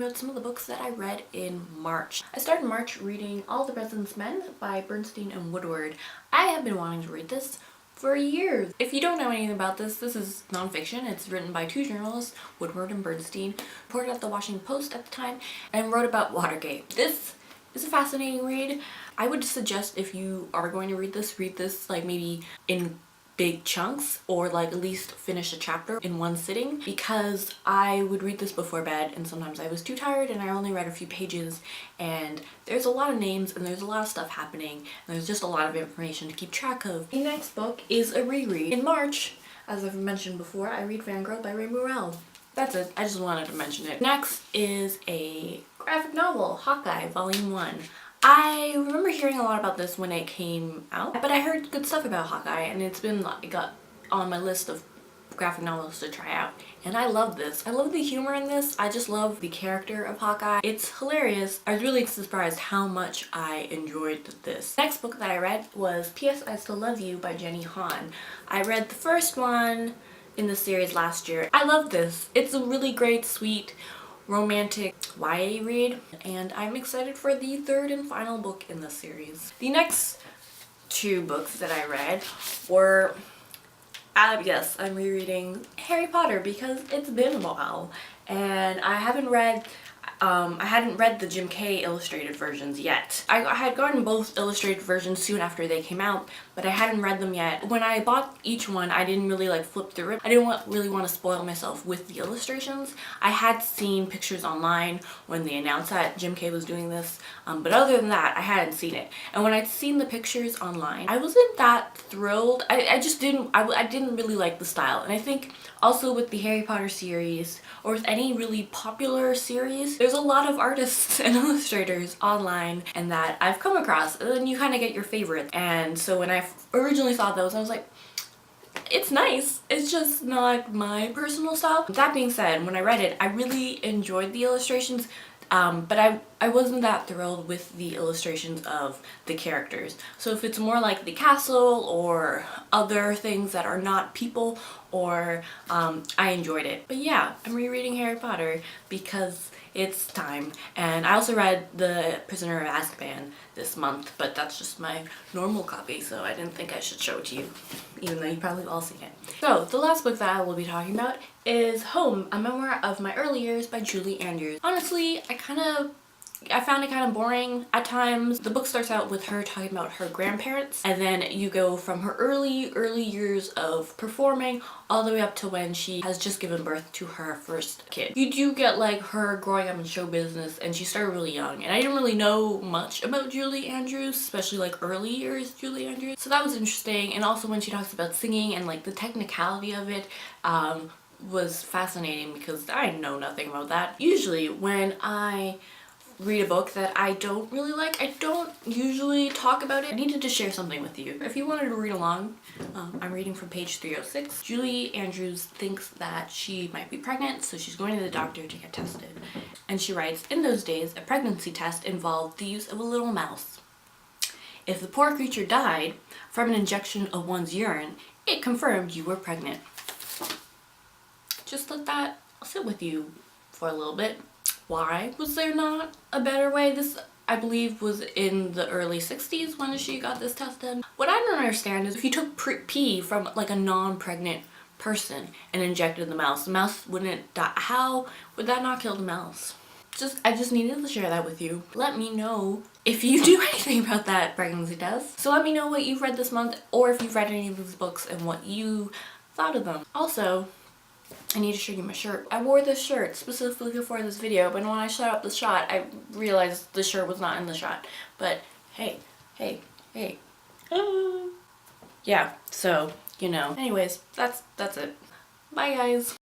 about some of the books that I read in March. I started March reading All the President's Men by Bernstein and Woodward. I have been wanting to read this for years. If you don't know anything about this is nonfiction. It's written by two journalists, Woodward and Bernstein, reported at the Washington Post at the time, and wrote about Watergate. This is a fascinating read. I would suggest if you are going to read this like maybe in big chunks, or like at least finish a chapter in one sitting, because I would read this before bed and sometimes I was too tired and I only read a few pages, and there's a lot of names and there's a lot of stuff happening and there's just a lot of information to keep track of. The next book is a reread. In March, as I've mentioned before, I read Fangirl by Rae Burrell. That's it. I just wanted to mention it. Next is a graphic novel, Hawkeye Volume 1. I remember hearing a lot about this when it came out, but I heard good stuff about Hawkeye and it's been got on my list of graphic novels to try out. And I love this. I love the humor in this. I just love the character of Hawkeye. It's hilarious. I was really surprised how much I enjoyed this. Next book that I read was P.S. I Still Love You by Jenny Han. I read the first one in the series last year. I love this. It's a really great, sweet, romantic YA read, and I'm excited for the third and final book in the series. The next two books that I read were, yes, I'm rereading Harry Potter because it's been a while, and I hadn't read the Jim Kay illustrated versions yet. I had gotten both illustrated versions soon after they came out, but I hadn't read them yet. When I bought each one, I didn't really like flip through it. I didn't really want to spoil myself with the illustrations. I had seen pictures online when they announced that Jim Kay was doing this, but other than that, I hadn't seen it. And when I'd seen the pictures online, I wasn't that thrilled. I didn't really like the style. And I think also with the Harry Potter series, or with any really popular series, there's a lot of artists and illustrators online and that I've come across, and then you kind of get your favorites. And so when I originally saw those, I was like, it's nice, it's just not my personal style. That being said, when I read it, I really enjoyed the illustrations, but I wasn't that thrilled with the illustrations of the characters. So if it's more like the castle or other things that are not people, or I enjoyed it. But yeah, I'm rereading Harry Potter because it's time. And I also read The Prisoner of Azkaban this month, but that's just my normal copy, so I didn't think I should show it to you, even though you've probably all seen it. So the last book that I will be talking about is Home, a Memoir of My Early Years by Julie Andrews. Honestly, I found it kind of boring at times. The book starts out with her talking about her grandparents, and then you go from her early years of performing all the way up to when she has just given birth to her first kid. You do get like her growing up in show business, and she started really young, and I didn't really know much about Julie Andrews, especially like early years Julie Andrews. So that was interesting. And also when she talks about singing and like the technicality of it, was fascinating because I know nothing about that. Usually when I read a book that I don't really like, I don't usually talk about it. I needed to share something with you. If you wanted to read along, I'm reading from page 306. Julie Andrews thinks that she might be pregnant, so she's going to the doctor to get tested. And she writes, "In those days, a pregnancy test involved the use of a little mouse. If the poor creature died from an injection of one's urine, it confirmed you were pregnant." Just let that sit with you for a little bit. Why was there not a better way? This, I believe, was in the early 60s when she got this test done. What I don't understand is if you took pee from like a non-pregnant person and injected the mouse wouldn't die. How would that not kill the mouse? I just needed to share that with you. Let me know if you do anything about that pregnancy test. So let me know what you've read this month, or if you've read any of these books and what you thought of them. Also, I need to show you my shirt. I wore this shirt specifically for this video, but when I shot up the shot, I realized the shirt was not in the shot. But hey. Yeah, so, you know. Anyways, that's it. Bye, guys.